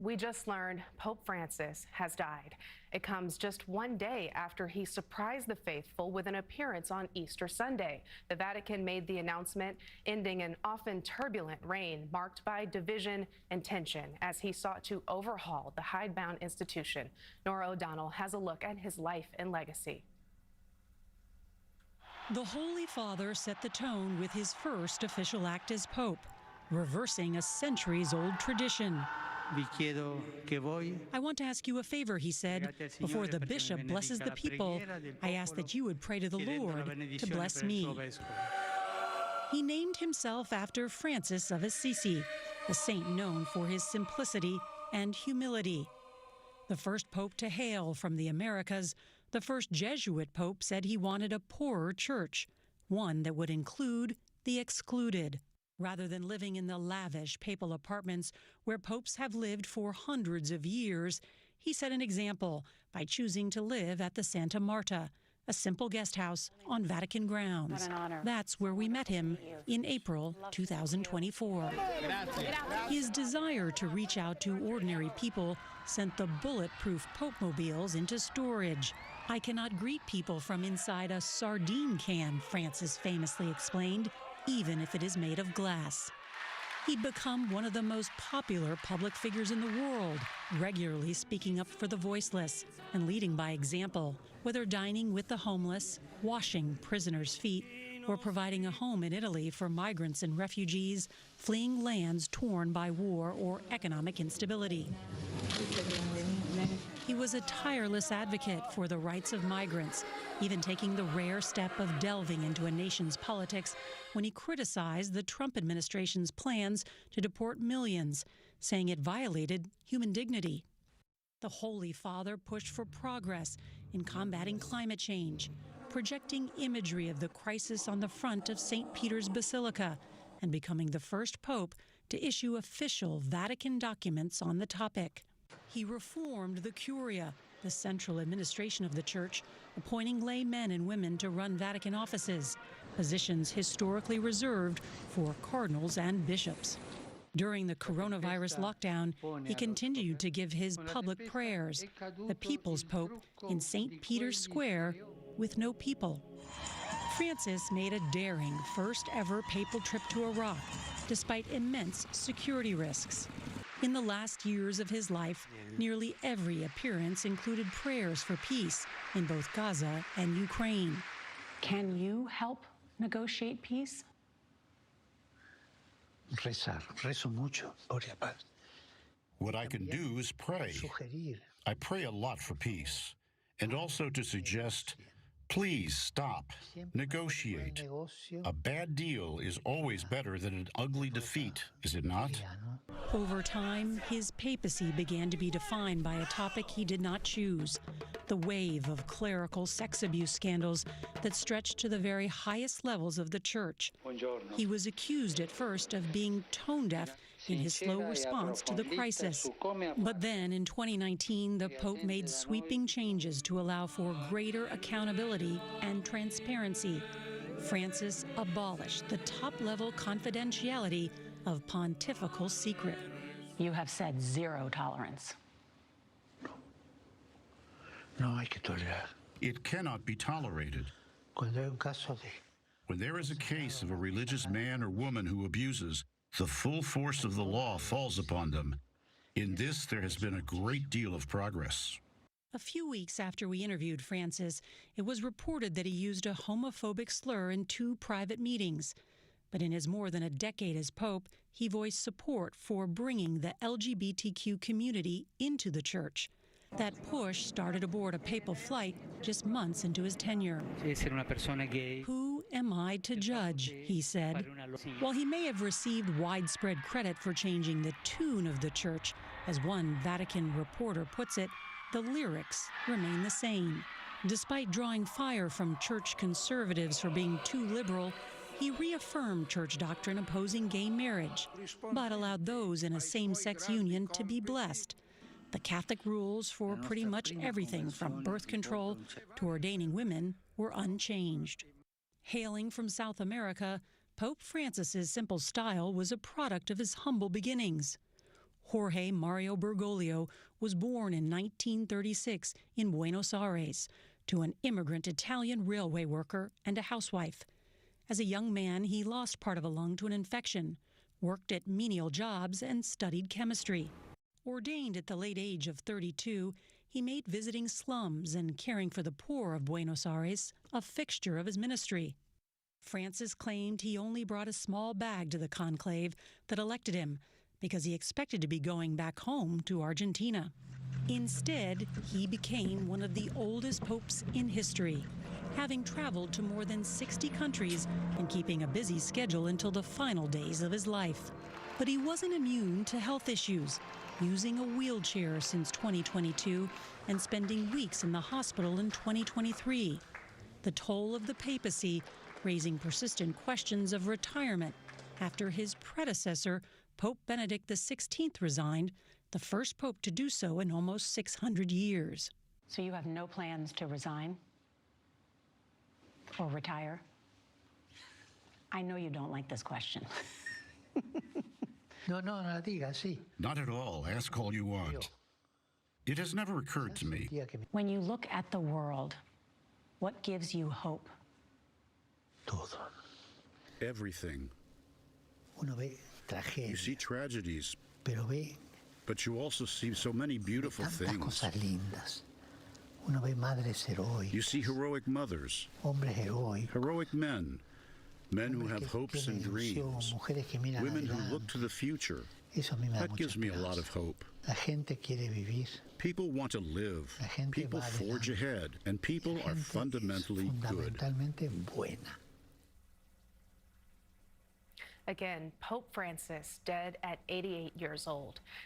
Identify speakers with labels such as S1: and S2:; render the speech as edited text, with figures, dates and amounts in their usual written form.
S1: We just learned Pope Francis has died. It comes just one day after he surprised the faithful with an appearance on Easter Sunday. The Vatican made the announcement, ending an often turbulent reign marked by division and tension as he sought to overhaul the hidebound institution. Norah O'Donnell has a look at his life and legacy.
S2: The Holy Father set the tone with his first official act as Pope, reversing a centuries-old tradition. I want to ask you a favor, he said. Before the bishop blesses the people, I ask that you would pray to the Lord to bless me. He named himself after Francis of Assisi, a saint known for his simplicity and humility. The first pope to hail from the Americas, the first Jesuit pope said he wanted a poorer church, one that would include the excluded. Rather than living in the lavish papal apartments where popes have lived for hundreds of years, he set an example by choosing to live at the Santa Marta, a simple guest house on Vatican grounds.
S1: What an honor.
S2: That's where we met him in April 2024. His desire to reach out to ordinary people sent the bulletproof Pope-mobiles into storage. I cannot greet people from inside a sardine can, Francis famously explained, even if it is made of glass. He'd become one of the most popular public figures in the world, regularly speaking up for the voiceless and leading by example, whether dining with the homeless, washing prisoners' feet, or providing a home in Italy for migrants and refugees fleeing lands torn by war or economic instability. He was a tireless advocate for the rights of migrants, even taking the rare step of delving into a nation's politics when he criticized the Trump administration's plans to deport millions, saying it violated human dignity. The Holy Father pushed for progress in combating climate change, projecting imagery of the crisis on the front of St. Peter's Basilica, and becoming the first pope to issue official Vatican documents on the topic. He reformed the Curia, the central administration of the church, appointing lay men and women to run Vatican offices, positions historically reserved for cardinals and bishops. During the coronavirus lockdown, he continued to give his public prayers, the People's Pope in St. Peter's Square with no people. Francis made a daring first-ever papal trip to Iraq, despite immense security risks. In the last years of his life, nearly every appearance included prayers for peace in both Gaza and Ukraine. Can you help negotiate peace?
S3: Rezo mucho por la paz.
S4: What I can do is pray. I pray a lot for peace, and also to suggest, please stop, negotiate. A bad deal is always better than an ugly defeat, is it not?
S2: Over time, his papacy began to be defined by a topic he did not choose, the wave of clerical sex abuse scandals that stretched to the very highest levels of the church. He was accused at first of being tone-deaf in his slow response to the crisis. But then, in 2019, the Pope made sweeping changes to allow for greater accountability and transparency. Francis abolished the top-level confidentiality of pontifical secret.
S5: You have said zero tolerance.
S3: No hay que tolerar.
S4: It cannot be tolerated. When there is a case of a religious man or woman who abuses, the full force of the law falls upon them. In this, there has been a great deal of progress.
S2: A few weeks after we interviewed Francis, it was reported that he used a homophobic slur in 2 private meetings. But in his more than a decade as Pope, he voiced support for bringing the LGBTQ community into the church. That push started aboard a papal flight just months into his tenure. Who am I to judge, he said. While he may have received widespread credit for changing the tune of the church, as one Vatican reporter puts it, the lyrics remain the same. Despite drawing fire from church conservatives for being too liberal, he reaffirmed church doctrine opposing gay marriage, but allowed those in a same-sex union to be blessed. The Catholic rules for pretty much everything from birth control to ordaining women were unchanged. Hailing from South America, Pope Francis's simple style was a product of his humble beginnings. Jorge Mario Bergoglio was born in 1936 in Buenos Aires to an immigrant Italian railway worker and a housewife. As a young man, he lost part of a lung to an infection, worked at menial jobs, and studied chemistry. Ordained at the late age of 32, he made visiting slums and caring for the poor of Buenos Aires a fixture of his ministry. Francis claimed he only brought a small bag to the conclave that elected him because he expected to be going back home to Argentina. Instead, he became one of the oldest popes in history, having traveled to more than 60 countries and keeping a busy schedule until the final days of his life. But he wasn't immune to health issues, using a wheelchair since 2022 and spending weeks in the hospital in 2023. The toll of the papacy raising persistent questions of retirement after his predecessor, Pope Benedict XVI, resigned, the first pope to do so in almost 600 years.
S5: So you have no plans to resign or retire? I know you don't like this question.
S3: No, diga, sí.
S4: Not at all. Ask all you want. It has never occurred to me.
S5: When you look at the world, what gives you hope?
S3: Todo.
S4: Everything.
S3: Uno ve
S4: You see
S3: tragedias,
S4: tragedies,
S3: pero ve
S4: but you also see so many beautiful
S3: tantas
S4: things.
S3: cosas lindas. Uno ve madres heroicas,
S4: You see heroic mothers,
S3: hombres heroicos,
S4: heroic men, men who
S3: hombres
S4: have
S3: que
S4: hopes and
S3: tienen ilusión,
S4: dreams,
S3: mujeres que miran
S4: women who
S3: adelante.
S4: look to the future.
S3: Eso a mí me da
S4: That
S3: mucha
S4: gives me a lot
S3: esperanza.
S4: of hope.
S3: La gente quiere vivir.
S4: People want to live.
S3: La gente
S4: People
S3: va
S4: forge
S3: adelante.
S4: ahead, and people
S3: La
S4: are
S3: gente
S4: fundamentally
S3: es
S4: good.
S3: fundamentalmente buena.
S1: Again, Pope Francis, dead at 88 years old.